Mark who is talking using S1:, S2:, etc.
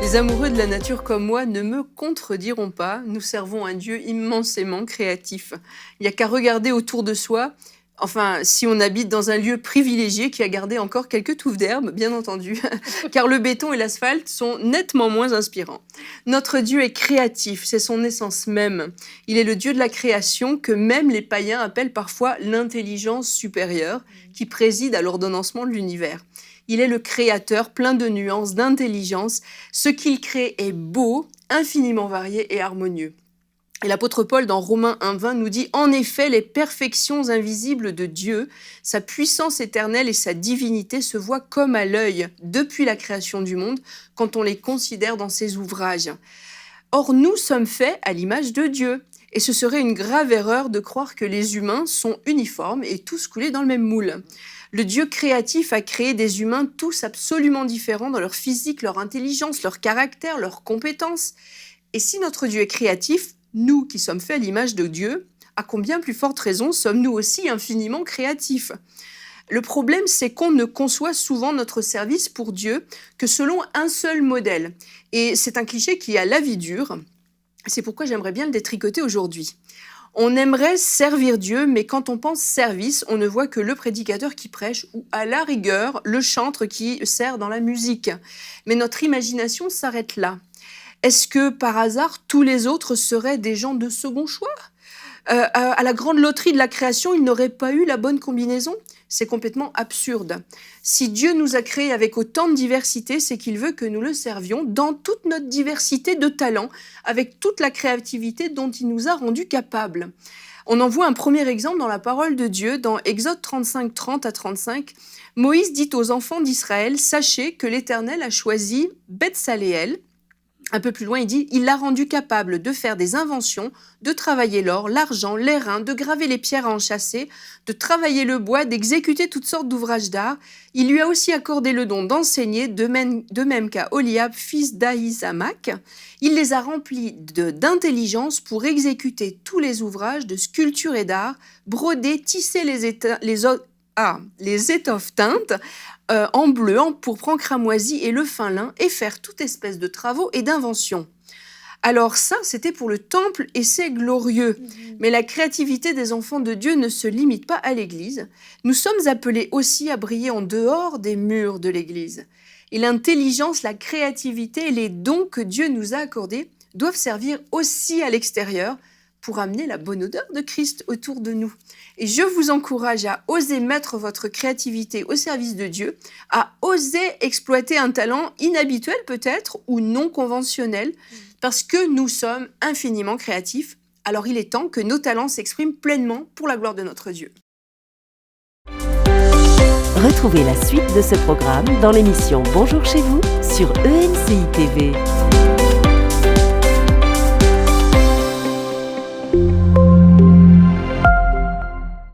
S1: Les amoureux de la nature comme moi ne me contrediront pas, nous servons un Dieu immensément créatif. Il n'y a qu'à regarder autour de soi, enfin si on habite dans un lieu privilégié qui a gardé encore quelques touffes d'herbe, bien entendu, car le béton et l'asphalte sont nettement moins inspirants. Notre Dieu est créatif, c'est son essence même. Il est le Dieu de la création que même les païens appellent parfois l'intelligence supérieure qui préside à l'ordonnancement de l'univers. Il est le créateur plein de nuances, d'intelligence. Ce qu'il crée est beau, infiniment varié et harmonieux. Et l'apôtre Paul, dans Romains 1,20, nous dit « En effet, les perfections invisibles de Dieu, sa puissance éternelle et sa divinité se voient comme à l'œil depuis la création du monde, quand on les considère dans ses ouvrages. Or, nous sommes faits à l'image de Dieu. Et ce serait une grave erreur de croire que les humains sont uniformes et tous coulés dans le même moule. Le Dieu créatif a créé des humains tous absolument différents dans leur physique, leur intelligence, leur caractère, leurs compétences. Et si notre Dieu est créatif, nous qui sommes faits à l'image de Dieu, à combien plus forte raison sommes-nous aussi infiniment créatifs ? Le problème, c'est qu'on ne conçoit souvent notre service pour Dieu que selon un seul modèle. Et c'est un cliché qui a la vie dure. C'est pourquoi j'aimerais bien le détricoter aujourd'hui. On aimerait servir Dieu, mais quand on pense service, on ne voit que le prédicateur qui prêche ou à la rigueur, le chantre qui sert dans la musique. Mais notre imagination s'arrête là. Est-ce que par hasard, tous les autres seraient des gens de second choix ? À la grande loterie de la création, ils n'auraient pas eu la bonne combinaison ? C'est complètement absurde. Si Dieu nous a créés avec autant de diversité, c'est qu'il veut que nous le servions dans toute notre diversité de talents, avec toute la créativité dont il nous a rendus capables. On en voit un premier exemple dans la parole de Dieu, dans Exode 35, 30 à 35. Moïse dit aux enfants d'Israël « Sachez que l'Éternel a choisi Beth-Saléel ». Un peu plus loin, il dit « Il l'a rendu capable de faire des inventions, de travailler l'or, l'argent, l'airain, de graver les pierres à enchâsser, de travailler le bois, d'exécuter toutes sortes d'ouvrages d'art. Il lui a aussi accordé le don d'enseigner, de même qu'à Oliab, fils d'Ahisamach. Il les a remplis d'intelligence pour exécuter tous les ouvrages de sculpture et d'art, broder, tisser les étoffes teintes, en bleu, en pourpre, en cramoisi et le fin lin, et faire toute espèce de travaux et d'inventions. » Alors ça, c'était pour le temple et c'est glorieux. Mais la créativité des enfants de Dieu ne se limite pas à l'Église. Nous sommes appelés aussi à briller en dehors des murs de l'Église. Et l'intelligence, la créativité et les dons que Dieu nous a accordés doivent servir aussi à l'extérieur pour amener la bonne odeur de Christ autour de nous. Et je vous encourage à oser mettre votre créativité au service de Dieu, à oser exploiter un talent inhabituel peut-être ou non conventionnel, parce que nous sommes infiniment créatifs. Alors il est temps que nos talents s'expriment pleinement pour la gloire de notre Dieu.
S2: Retrouvez la suite de ce programme dans l'émission Bonjour chez vous sur ENCI TV.